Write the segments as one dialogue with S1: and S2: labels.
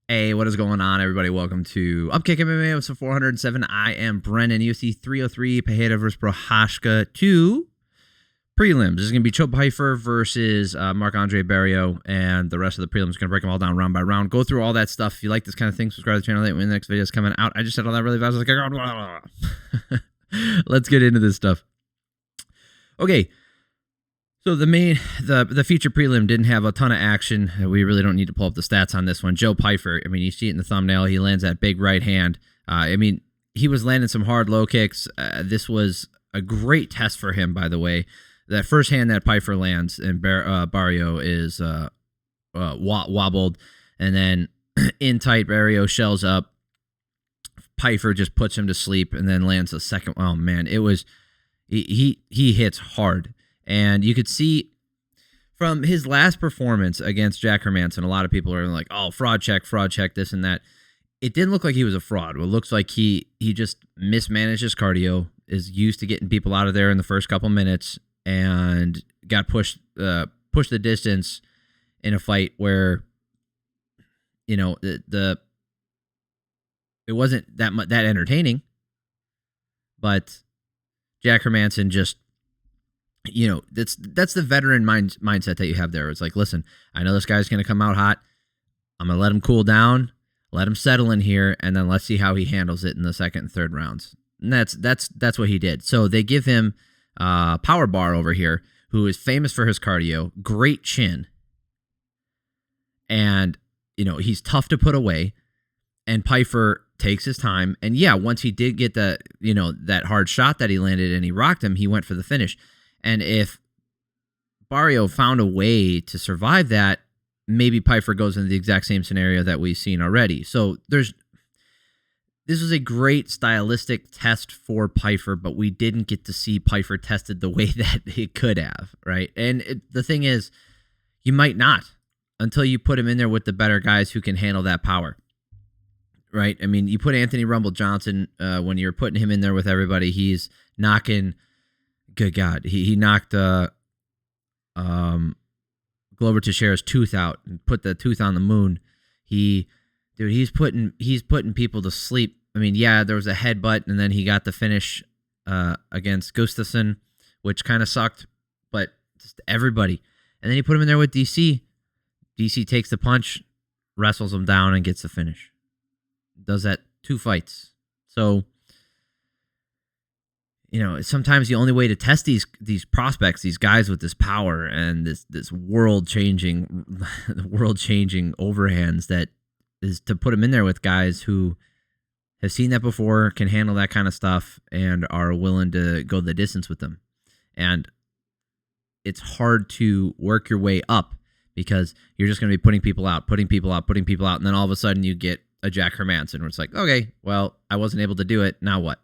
S1: Hey, what is going on, everybody? Welcome to Upkick MMA episode 407. I am Brennan, UFC 303, Pajeda versus Prochazka 2 prelims. This is going to be Pyfer versus Marc-Andre Barriault, and the rest of the prelims. Going to break them all down round by round. Go through all that stuff. If you like this kind of thing, subscribe to the channel. When the next video is coming out. I just said all that really fast. I was like, blah, blah, blah. Let's get into this stuff. Okay. So the feature prelim didn't have a ton of action. We really don't need to pull up the stats on this one. Pyfer, I mean, you see it in the thumbnail. He lands that big right hand. He was landing some hard low kicks. This was a great test for him, by the way. That first hand that Pyfer lands and Barriault is wobbled, and then in tight, Barriault shells up. Pyfer just puts him to sleep and then lands a second. Oh man, it was he hits hard. And you could see from his last performance against Jack Hermanson, a lot of people are like, oh, fraud check, this and that. It didn't look like he was a fraud. It looks like he just mismanaged his cardio, is used to getting people out of there in the first couple minutes, and got pushed the distance in a fight where, you know, it wasn't that entertaining. But Jack Hermanson just, you know, that's the veteran mindset that you have there. It's like, listen, I know this guy's going to come out hot. I'm going to let him cool down, let him settle in here, and then let's see how he handles it in the second and third rounds. And that's what he did. So they give him Power Bar over here, who is famous for his cardio, great chin, and, you know, he's tough to put away. And Pyfer takes his time, and yeah, once he did get that hard shot that he landed and he rocked him, he went for the finish. And if Barriault found a way to survive that, maybe Pyfer goes into the exact same scenario that we've seen already. So this was a great stylistic test for Pyfer, but we didn't get to see Pyfer tested the way that it could have, right? And the thing is, you might not until you put him in there with the better guys who can handle that power, right? I mean, you put Anthony Rumble Johnson, when you're putting him in there with everybody, he's knocking... Good God, he knocked Glover Teixeira's tooth out and put the tooth on the moon. He's putting people to sleep. I mean, yeah, there was a headbutt, and then he got the finish against Gustafsson, which kind of sucked, but just everybody. And then he put him in there with DC. DC takes the punch, wrestles him down, and gets the finish. Does that 2 fights. So, you know, sometimes the only way to test these prospects, these guys with this power and this world changing overhands, that is to put them in there with guys who have seen that before, can handle that kind of stuff, and are willing to go the distance with them. And it's hard to work your way up because you're just going to be putting people out, and then all of a sudden you get a Jack Hermanson where it's like, okay, well, I wasn't able to do it. Now what?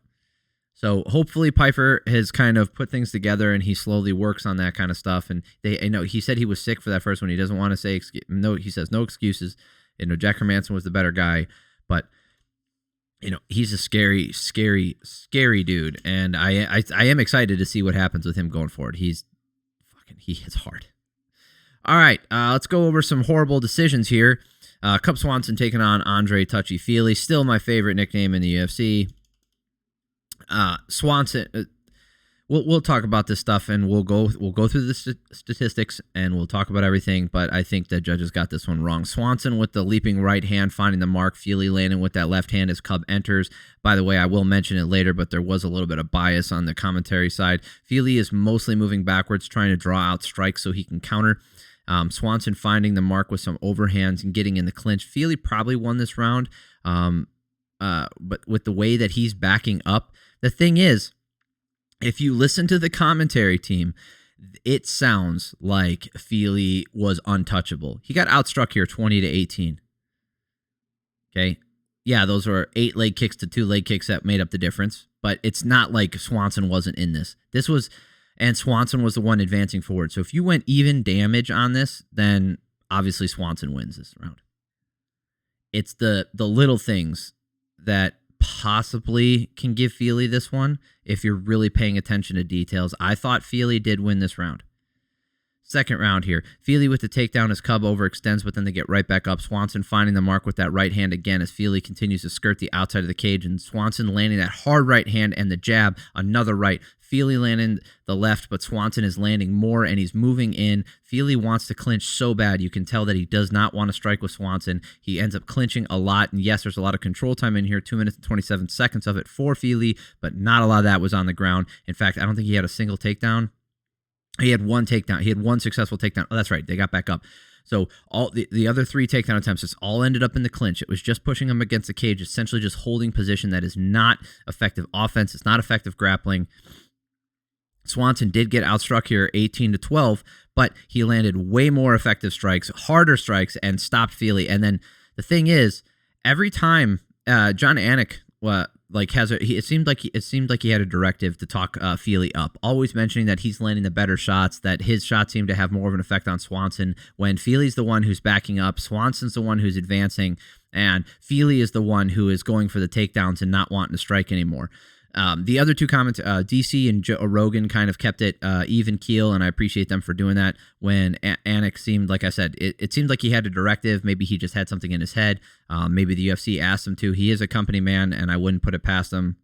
S1: So hopefully Pyfer has kind of put things together, and he slowly works on that kind of stuff. And he said he was sick for that first one. He doesn't want to say no. He says no excuses. You know, Jack Hermanson was the better guy, but you know, he's a scary dude, and I am excited to see what happens with him going forward. He hits hard. All right, let's go over some horrible decisions here. Cup Swanson taking on Andrei Touchy Fili, still my favorite nickname in the UFC. Swanson, we'll talk about this stuff, and we'll go through the statistics, and we'll talk about everything, but I think the judges got this one wrong. Swanson with the leaping right hand, finding the mark. Fili landing with that left hand as Cub enters. By the way, I will mention it later, but there was a little bit of bias on the commentary side. Fili is mostly moving backwards, trying to draw out strikes so he can counter. Swanson finding the mark with some overhands and getting in the clinch. Fili probably won this round, but with the way that he's backing up. The thing is, if you listen to the commentary team, it sounds like Fili was untouchable. He got outstruck here 20-18. Okay? Yeah, those were 8 leg kicks to 2 leg kicks that made up the difference, but it's not like Swanson wasn't in this. And Swanson was the one advancing forward. So if you went even damage on this, then obviously Swanson wins this round. It's the little things that possibly can give Fili this one if you're really paying attention to details. I thought Fili did win this round. Second round here. Fili with the takedown as Cub overextends, but then they get right back up. Swanson finding the mark with that right hand again as Fili continues to skirt the outside of the cage, and Swanson landing that hard right hand and the jab, another right. Fili landing the left, but Swanson is landing more and he's moving in. Fili wants to clinch so bad. You can tell that he does not want to strike with Swanson. He ends up clinching a lot, and yes, there's a lot of control time in here, 2 minutes and 27 seconds of it for Fili, but not a lot of that was on the ground. In fact, I don't think he had a single takedown. He had one takedown. He had one successful takedown. Oh, that's right. They got back up. So all the other 3 takedown attempts, it's all ended up in the clinch. It was just pushing him against the cage, essentially just holding position. That is not effective offense. It's not effective grappling. Swanson did get outstruck here 18-12, but he landed way more effective strikes, harder strikes, and stopped Fili. And then the thing is, every time Jon Anik it seemed like he had a directive to talk Fili up, always mentioning that he's landing the better shots, that his shots seem to have more of an effect on Swanson. When Fili's the one who's backing up, Swanson's the one who's advancing, and Fili is the one who is going for the takedowns and not wanting to strike anymore. The other two comments, DC and Rogan kind of kept it even keel, and I appreciate them for doing that. When Anik seemed, like I said, it seemed like he had a directive. Maybe he just had something in his head. Maybe the UFC asked him to. He is a company man, and I wouldn't put it past him.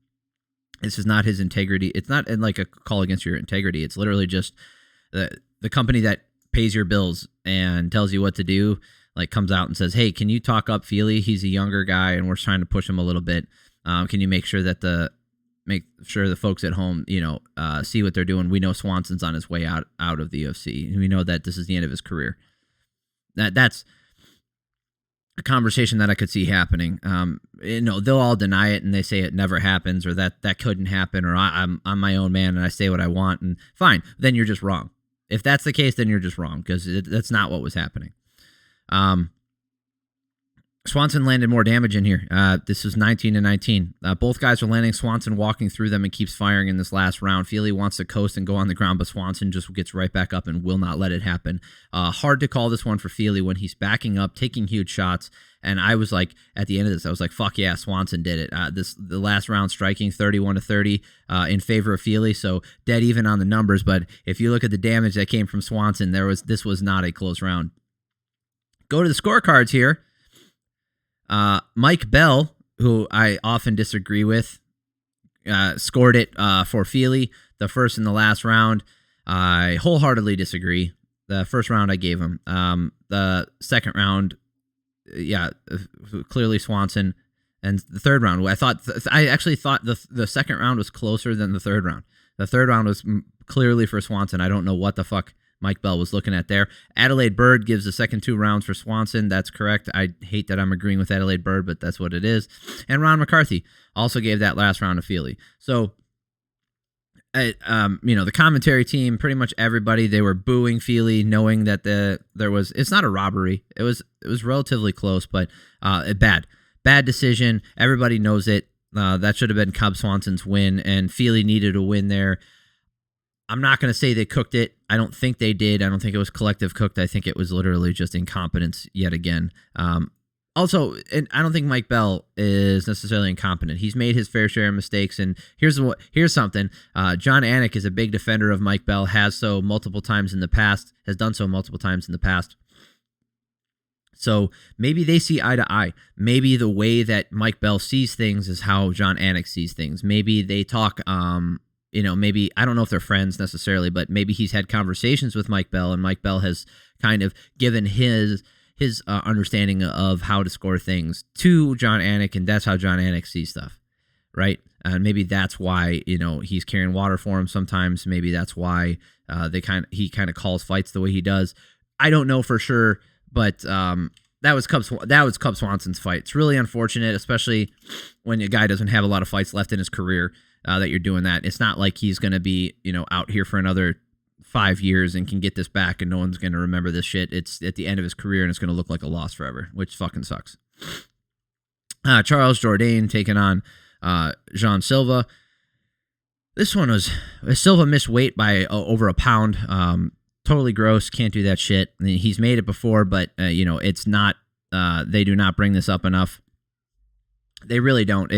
S1: This is not his integrity. It's not like a call against your integrity. It's literally just the company that pays your bills and tells you what to do, like comes out and says, hey, can you talk up Fili? He's a younger guy, and we're trying to push him a little bit. Can you make sure the folks at home, see what they're doing? We know Swanson's on his way out of the UFC. We know that this is the end of his career. That's a conversation that I could see happening. They'll all deny it and they say it never happens, or that couldn't happen, or I'm my own man and I say what I want, and fine. Then you're just wrong. If that's the case, then you're just wrong, because that's not what was happening. Swanson landed more damage in here. This was 19-19. Both guys are landing. Swanson walking through them and keeps firing in this last round. Fili wants to coast and go on the ground, but Swanson just gets right back up and will not let it happen. Hard to call this one for Fili when he's backing up, taking huge shots. And I was like, at the end of this, I was like, fuck yeah, Swanson did it. The last round striking 31-30 in favor of Fili. So dead even on the numbers. But if you look at the damage that came from Swanson, this was not a close round. Go to the scorecards here. Mike Bell, who I often disagree with, scored it for Fili, the first and the last round. I wholeheartedly disagree. The first round I gave him. The second round, clearly Swanson. And the third round, I actually thought the second round was closer than the third round. The third round was clearly for Swanson. I don't know what the fuck Mike Bell was looking at there. Adelaide Bird gives the second 2 rounds for Swanson. That's correct. I hate that I'm agreeing with Adelaide Bird, but that's what it is. And Ron McCarthy also gave that last round to Fili. So, the commentary team, pretty much everybody, they were booing Fili, knowing that it's not a robbery. It was relatively close, but bad decision. Everybody knows it. That should have been Cub Swanson's win, and Fili needed a win there. I'm not going to say they cooked it. I don't think they did. I don't think it was collective cooked. I think it was literally just incompetence yet again. Also, and I don't think Mike Bell is necessarily incompetent. He's made his fair share of mistakes, and here's something. Jon Anik is a big defender of Mike Bell, has done so multiple times in the past. So maybe they see eye to eye. Maybe the way that Mike Bell sees things is how Jon Anik sees things. Maybe they talk, maybe, I don't know if they're friends necessarily, but maybe he's had conversations with Mike Bell, and Mike Bell has kind of given his understanding of how to score things to Jon Anik, and that's how Jon Anik sees stuff, right? And maybe that's why, he's carrying water for him sometimes. Maybe that's why he kind of calls fights the way he does. I don't know for sure, but that was Cub Swanson's fight. It's really unfortunate, especially when a guy doesn't have a lot of fights left in his career, that you're doing that. It's not like he's going to be, out here for another 5 years and can get this back and no one's going to remember this shit. It's at the end of his career and it's going to look like a loss forever, which fucking sucks. Charles Jourdain taking on Jean Silva. This one was, Silva missed weight by over a pound. Totally gross. Can't do that shit. I mean, he's made it before, but it's not, they do not bring this up enough. They really don't.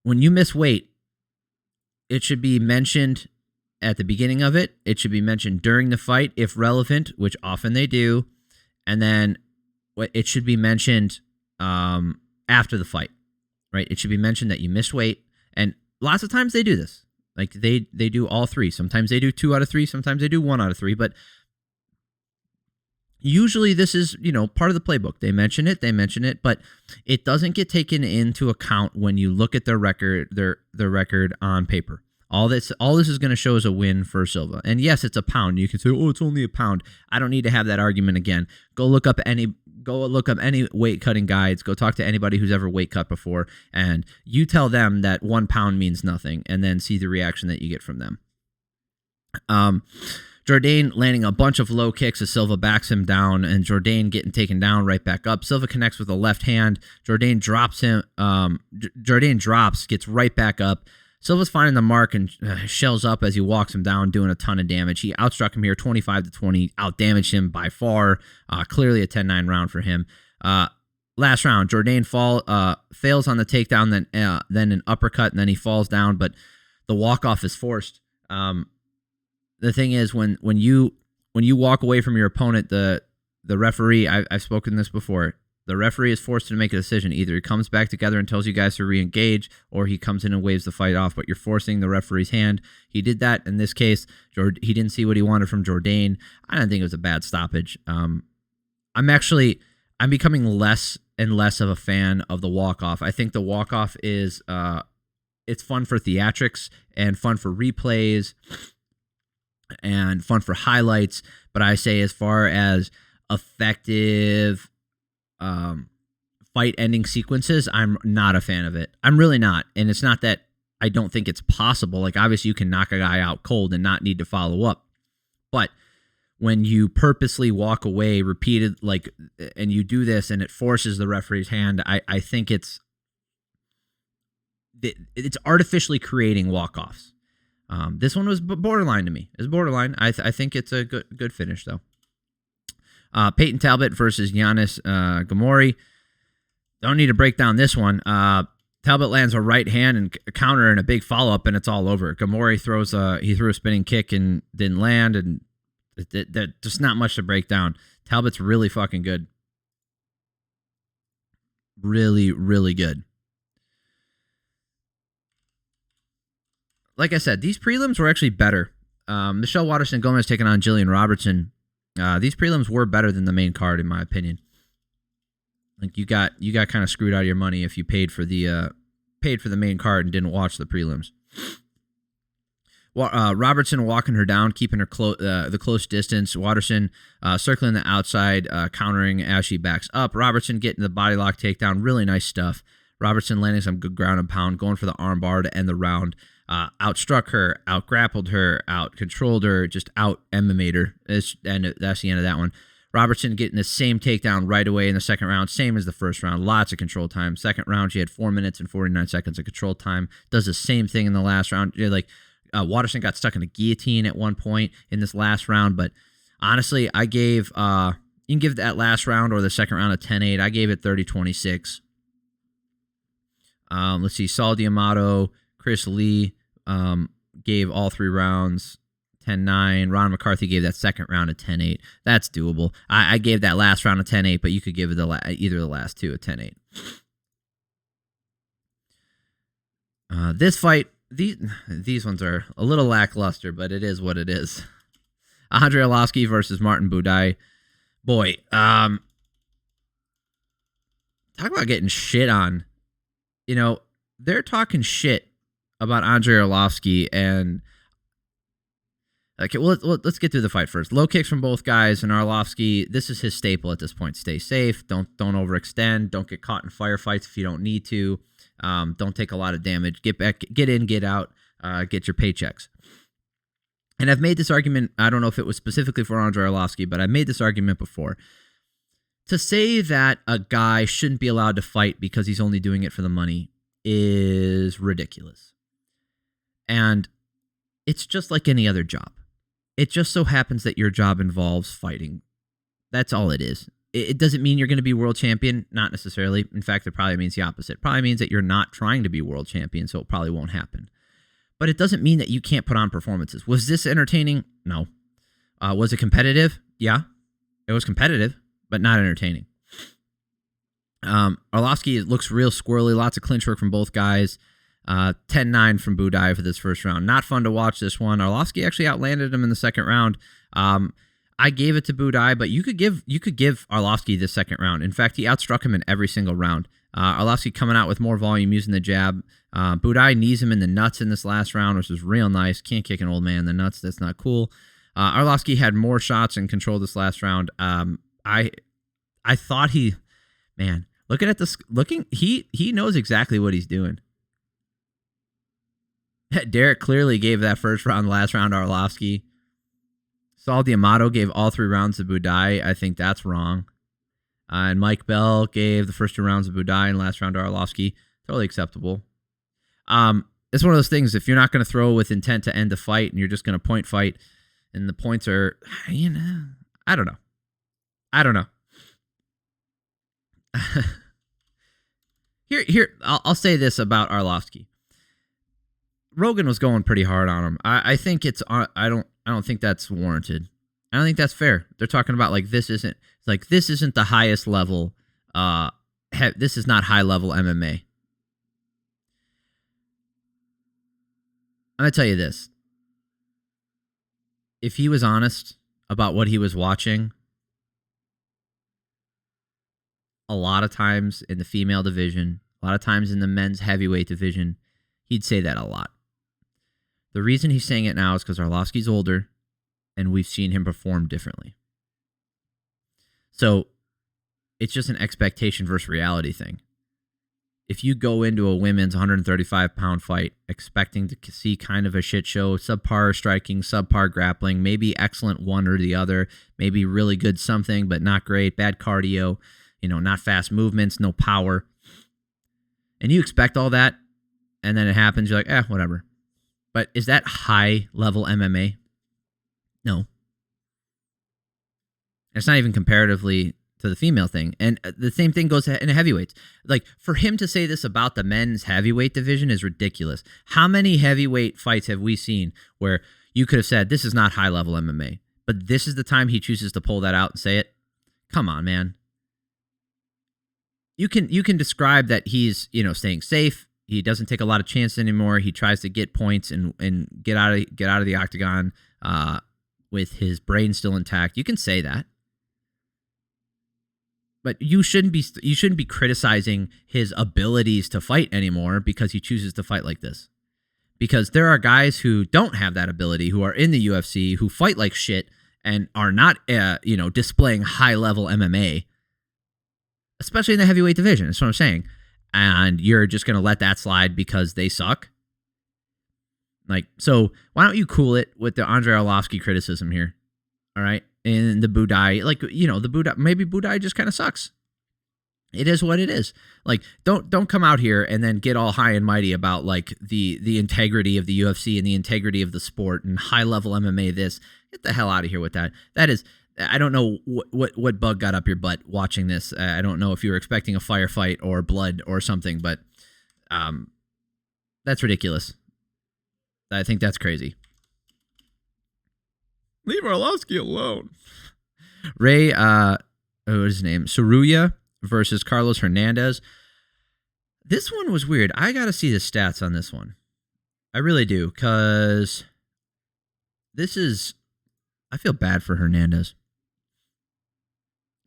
S1: When you miss weight, it should be mentioned at the beginning of it. It should be mentioned during the fight, if relevant, which often they do. And then it should be mentioned after the fight, right? It should be mentioned that you missed weight. And lots of times they do this. Like they do all three. Sometimes they do 2 out of 3. Sometimes they do 1 out of 3. But usually this is, part of the playbook. They mention it, but it doesn't get taken into account when you look at their record, their record on paper. All this is going to show is a win for Silva. And yes, it's a pound. You can say, oh, it's only a pound. I don't need to have that argument again. Go look up any weight cutting guides. Go talk to anybody who's ever weight cut before, and you tell them that 1 pound means nothing, and then see the reaction that you get from them. Jourdain landing a bunch of low kicks as Silva backs him down, and Jourdain getting taken down right back up. Silva connects with a left hand. Jourdain drops him. Jourdain drops, gets right back up. Silva's finding the mark and shells up as he walks him down, doing a ton of damage. He outstruck him here 25-20, outdamaged him by far. Clearly a 10-9 round for him. Last round, Jourdain fails on the takedown, then an uppercut, and then he falls down, but the walk-off is forced. The thing is, when you walk away from your opponent, the referee, I've spoken this before, the referee is forced to make a decision. Either he comes back together and tells you guys to re-engage, or he comes in and waves the fight off, but you're forcing the referee's hand. He did that in this case. He didn't see what he wanted from Jourdain. I don't think it was a bad stoppage. I'm becoming less and less of a fan of the walk-off. I think the walk-off is it's fun for theatrics and fun for replays and fun for highlights, but I say as far as effective fight-ending sequences, I'm not a fan of it. I'm really not, and it's not that I don't think it's possible. Like, obviously, you can knock a guy out cold and not need to follow up, but when you purposely walk away repeated, and you do this and it forces the referee's hand, I think it's artificially creating walk-offs. This one was borderline to me. It's borderline. I think it's a good finish, though. Payton Talbott versus Yanis Ghemmouri. Don't need to break down this one. Talbott lands a right hand and a counter and a big follow-up, and it's all over. Ghemmouri threw a spinning kick and didn't land, and there's just not much to break down. Talbott's really fucking good. Really, really good. Like I said, these prelims were actually better. Michelle Waterson-Gomez taking on Gillian Robertson. These prelims were better than the main card, in my opinion. Like you got kind of screwed out of your money if you paid for the main card and didn't watch the prelims. Robertson walking her down, keeping her the close distance. Waterson circling the outside, countering as she backs up. Robertson getting the body lock takedown. Really nice stuff. Robertson landing some good ground and pound, going for the armbar to end the round. Outstruck her, out-grappled her, out-controlled her, just out-MMA'd her. And that's the end of that one. Robertson getting the same takedown right away in the second round, same as the first round. Lots of control time. Second round, she had 4 minutes and 49 seconds of control time. Does the same thing in the last round. Waterson got stuck in a guillotine at one point in this last round, but honestly, I gave, you can give that last round or the second round a 10-8. I gave it 30-26. Let's see, Saul D'Amato, Chris Lee, gave all 3 rounds 10-9. Ron McCarthy gave that second round a 10-8. That's doable. I gave that last round a 10-8, but you could give it either of the last 2 a 10-8. This fight, these ones are a little lackluster, but it is what it is. Andrei Arlovski versus Martin Buday. Boy, talk about getting shit on. They're talking shit about Andrei Arlovski, and okay, well, let's get through the fight first. Low kicks from both guys, and Arlovski, this is his staple at this point. Stay safe. Don't overextend. Don't get caught in firefights if you don't need to. Don't take a lot of damage. Get back, get in, get out, get your paychecks. And I've made this argument, I don't know if it was specifically for Andrei Arlovski, but I made this argument before. To say that a guy shouldn't be allowed to fight because he's only doing it for the money is ridiculous. And it's just like any other job. It just so happens that your job involves fighting. That's all it is. It doesn't mean you're going to be world champion. Not necessarily. In fact, it probably means the opposite. It probably means that you're not trying to be world champion, so it probably won't happen. but it doesn't mean that you can't put on performances. Was this entertaining? No. Was it competitive? Yeah. It was competitive, but not entertaining. Arlovski looks real squirrely. Lots of clinch work from both guys. 10-9 from Buday for this first round. Not fun to watch this one. Arlovski actually outlanded him in the second round. I gave it to Buday, but you could give Arlovski the second round. In fact, he outstruck him in every single round. Arlovski coming out with more volume using the jab. Buday knees him in the nuts in this last round, which was real nice. Can't kick an old man in the nuts. That's not cool. Arlovski had more shots and controlled this last round. I thought looking at this, he knows exactly what he's doing. Derek clearly gave that first round, last round to Arlovski. Saul D'Amato gave all 3 rounds to Buday. I think that's wrong. And Mike Bell gave the first 2 rounds to Buday and last round to Arlovski. Totally acceptable. It's one of those things, if you're not going to throw with intent to end the fight and you're just going to point fight, and the points are, I don't know. Here, I'll say this about Arlovski. Rogan was going pretty hard on him. I think it's, I don't think that's warranted. I don't think that's fair. They're talking about this isn't the highest level. This is not high level MMA. I'm gonna tell you this. If he was honest about what he was watching, a lot of times in the female division, a lot of times in the men's heavyweight division, he'd say that a lot. The reason he's saying it now is because Arlovski's older, and we've seen him perform differently. So it's just an expectation versus reality thing. If you go into a women's 135-pound fight expecting to see kind of a shit show, subpar striking, subpar grappling, maybe excellent one or the other, maybe really good something, but not great, bad cardio, not fast movements, no power, and you expect all that, and then it happens, you're like, whatever. But is that high-level MMA? No. It's not even comparatively to the female thing. And the same thing goes in heavyweights. For him to say this about the men's heavyweight division is ridiculous. How many heavyweight fights have we seen where you could have said, this is not high-level MMA, but this is the time he chooses to pull that out and say it? Come on, man. You can describe that he's, staying safe. He doesn't take a lot of chances anymore. He tries to get points and get out of the octagon with his brain still intact. You can say that. But you shouldn't be criticizing his abilities to fight anymore because he chooses to fight like this. Because there are guys who don't have that ability, who are in the UFC, who fight like shit and are not, displaying high-level MMA, especially in the heavyweight division. That's what I'm saying. And you're just going to let that slide because they suck? So why don't you cool it with the Andrei Arlovski criticism here? All right? And the Buday, the Buday, maybe Buday just kind of sucks. It is what it is. Don't come out here and then get all high and mighty about the integrity of the UFC and the integrity of the sport and high level MMA. Get the hell out of here with that. That is, I don't know what bug got up your butt watching this. I don't know if you were expecting a firefight or blood or something, but that's ridiculous. I think that's crazy. Leave Arlovski alone. Ray, what was his name? Tsuruya versus Carlos Hernandez. This one was weird. I got to see the stats on this one. I really do, because I feel bad for Hernandez.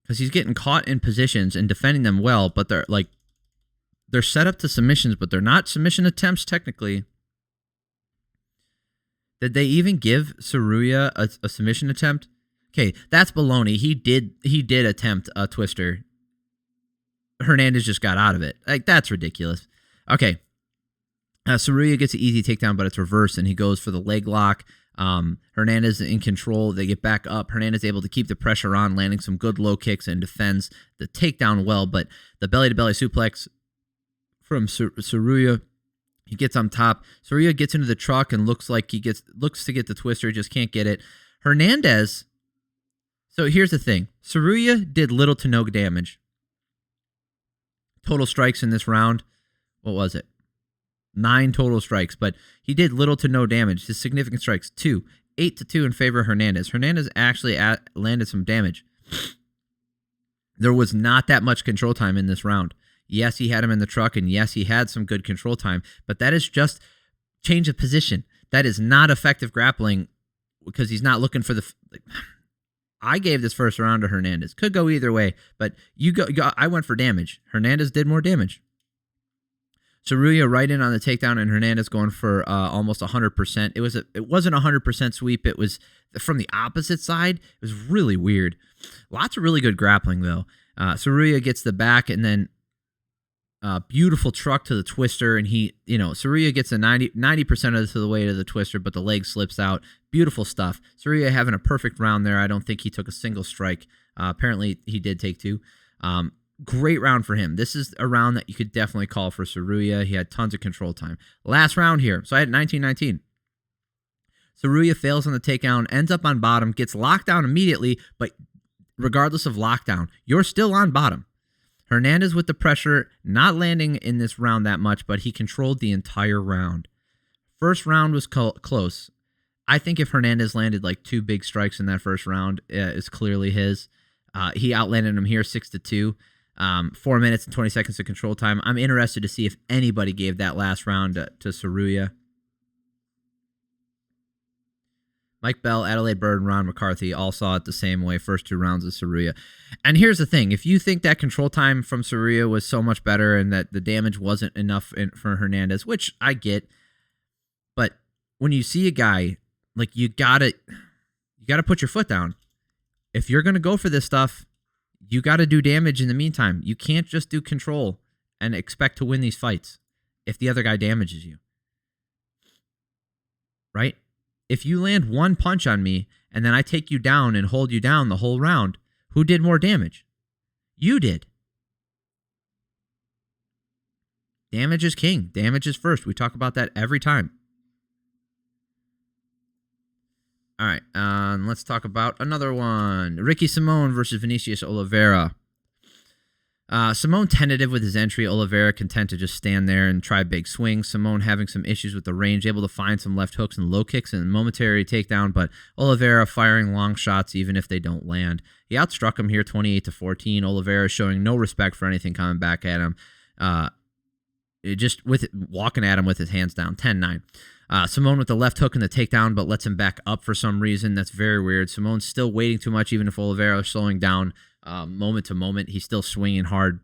S1: Because he's getting caught in positions and defending them well, but they're set up to submissions, but they're not submission attempts technically. Did they even give Tsuruya a submission attempt? Okay, that's baloney. He did attempt a twister. Hernandez just got out of it. That's ridiculous. Okay. Tsuruya gets an easy takedown, but it's reversed, and he goes for the leg lock. Hernandez in control. They get back up. Hernandez able to keep the pressure on, landing some good low kicks and defends the takedown well, but the belly-to-belly suplex from Tsuruya, he gets on top. Tsuruya gets into the truck and looks to get the twister, just can't get it. Hernandez, so here's the thing. Tsuruya did little to no damage. Total strikes in this round, what was it? 9 total strikes, but he did little to no damage. His significant strikes, 2. 8-2 in favor of Hernandez. Hernandez actually landed some damage. There was not that much control time in this round. Yes, he had him in the truck, and yes, he had some good control time, but that is just change of position. That is not effective grappling because he's not looking for the... I gave this first round to Hernandez. Could go either way, but I went for damage. Hernandez did more damage. Tsuruya right in on the takedown, and Hernandez going for almost 100%. It wasn't a 100% sweep. It was from the opposite side. It was really weird. Lots of really good grappling though. Tsuruya gets the back, and then beautiful truck to the twister, and Tsuruya gets a 90% of the way to the twister, but the leg slips out. Beautiful stuff. Tsuruya having a perfect round there. I don't think he took a single strike. Apparently he did take 2. Great round for him. This is a round that you could definitely call for Tsuruya. He had tons of control time. Last round here. So I had 19-19. Tsuruya fails on the takedown, ends up on bottom, gets locked down immediately, but regardless of lockdown, you're still on bottom. Hernandez with the pressure, not landing in this round that much, but he controlled the entire round. First round was close. I think if Hernandez landed like 2 big strikes in that first round, it's clearly his. He outlanded him here 6-2. 4 minutes and 20 seconds of control time. I'm interested to see if anybody gave that last round to Tsuruya. Mike Bell, Adelaide Bird, and Ron McCarthy all saw it the same way, first 2 rounds of Tsuruya. And here's the thing. If you think that control time from Tsuruya was so much better and that the damage wasn't enough for Hernandez, which I get, but when you see a guy, like you gotta put your foot down. If you're going to go for this stuff, you got to do damage in the meantime. You can't just do control and expect to win these fights if the other guy damages you. Right? If you land 1 punch on me and then I take you down and hold you down the whole round, who did more damage? You did. Damage is king. Damage is first. We talk about that every time. All right, let's talk about another one. Ricky Simón versus Vinicius Oliveira. Simón tentative with his entry. Oliveira content to just stand there and try big swings. Simón having some issues with the range, able to find some left hooks and low kicks and momentary takedown, but Oliveira firing long shots even if they don't land. He outstruck him here 28-14. Oliveira showing no respect for anything coming back at him. Walking at him with his hands down, 10-9. Simón with the left hook and the takedown, but lets him back up for some reason. That's very weird. Simón's still waiting too much, even if Oliveira is slowing down moment to moment. He's still swinging hard.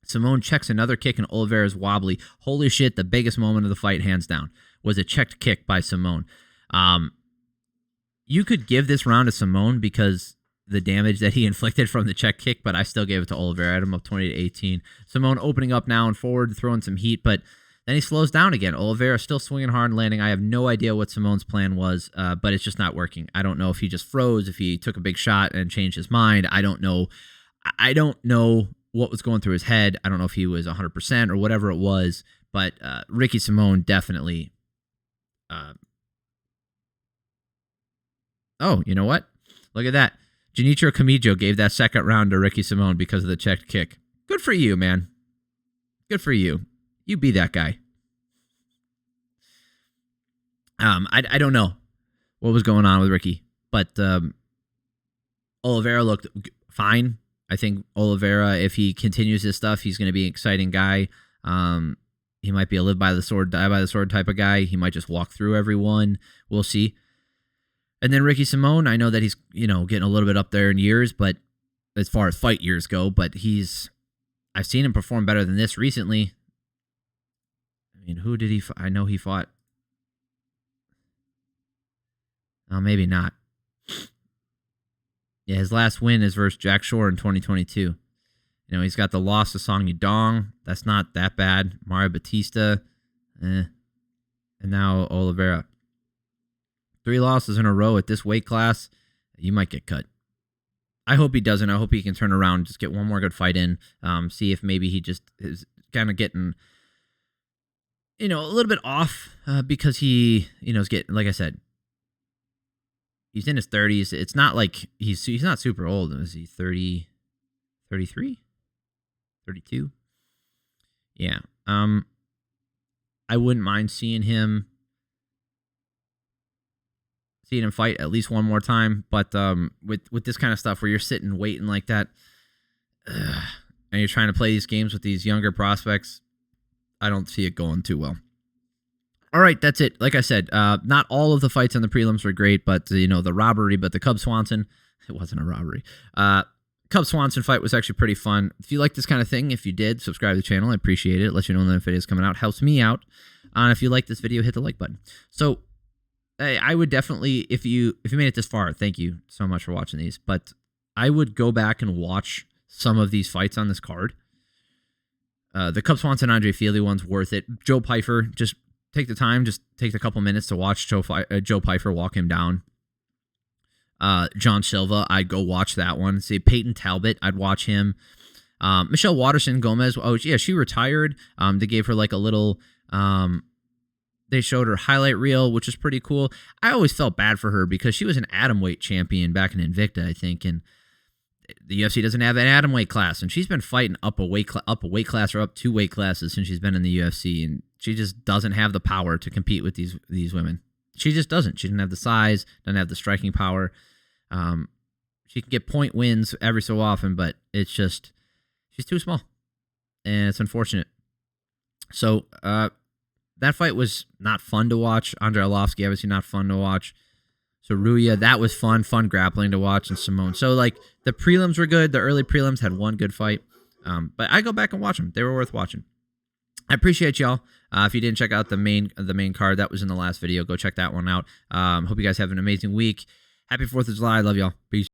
S1: Simón checks another kick, and Oliveira's wobbly. Holy shit, the biggest moment of the fight, hands down, was a checked kick by Simón. You could give this round to Simón because the damage that he inflicted from the check kick, but I still gave it to Oliveira. I had him up 20-18. Simón opening up now and forward, throwing some heat, but then he slows down again. Oliveira still swinging hard and landing. I have no idea what Simón's plan was, but it's just not working. I don't know if he just froze, if he took a big shot and changed his mind. I don't know. I don't know what was going through his head. I don't know if he was 100% or whatever it was, but Ricky Simón definitely. Oh, you know what? Look at that. Genichiro Kamijo gave that second round to Ricky Simón because of the checked kick. Good for you, man. Good for you. You be that guy. I don't know what was going on with Ricky, but Oliveira looked fine. I think Oliveira, if he continues his stuff, he's going to be an exciting guy. He might be a live by the sword, die by the sword type of guy. He might just walk through everyone. We'll see. And then Ricky Simón, I know that he's getting a little bit up there in years, but as far as fight years go, but I've seen him perform better than this recently. I mean, who did he I know he fought. Oh, maybe not. Yeah, his last win is versus Jack Shore in 2022. He's got the loss to Song Yudong. That's not that bad. Mario Batista. And now Oliveira. 3 losses in a row at this weight class. You might get cut. I hope he doesn't. I hope he can turn around, just get one more good fight in. See if maybe he just is kind of getting a little bit off because he, is getting, like I said, he's in his 30s. It's not like he's not super old. Is he 30, 33, 32? Yeah. I wouldn't mind seeing him fight at least one more time. But with this kind of stuff where you're sitting waiting like that, and you're trying to play these games with these younger prospects, I don't see it going too well. All right, that's it. Like I said, not all of the fights on the prelims were great, but the robbery, but the Cub-Swanson, it wasn't a robbery. Cub-Swanson fight was actually pretty fun. If you like this kind of thing, if you did, subscribe to the channel. I appreciate it. It lets you know when the video is coming out. Helps me out. If you like this video, hit the like button. So I would definitely, if you made it this far, thank you so much for watching these. But I would go back and watch some of these fights on this card. The Cub-Swanson Andrei Fili one's worth it. Joe Pyfer, just take the time, just take a couple minutes to watch Joe Pyfer walk him down. John Silva, I'd go watch that one. See, Payton Talbott, I'd watch him. Michelle Waterson-Gomez, oh yeah, she retired. They gave her like a little, they showed her highlight reel, which is pretty cool. I always felt bad for her because she was an atomweight champion back in Invicta, I think, and the UFC doesn't have an atomweight class, and she's been fighting up a weight class or up 2 weight classes since she's been in the UFC, and she just doesn't have the power to compete with these women. She just doesn't. She doesn't have the size, doesn't have the striking power. She can get point wins every so often, but it's just she's too small, and it's unfortunate. So that fight was not fun to watch. Andrei Arlovski, obviously not fun to watch. Tsuruya, that was fun grappling to watch, and Simone. So like the prelims were good. The early prelims had one good fight, but I go back and watch them. They were worth watching. I appreciate y'all. If you didn't check out the main card, that was in the last video. Go check that one out. Hope you guys have an amazing week. Happy 4th of July. I love y'all. Peace.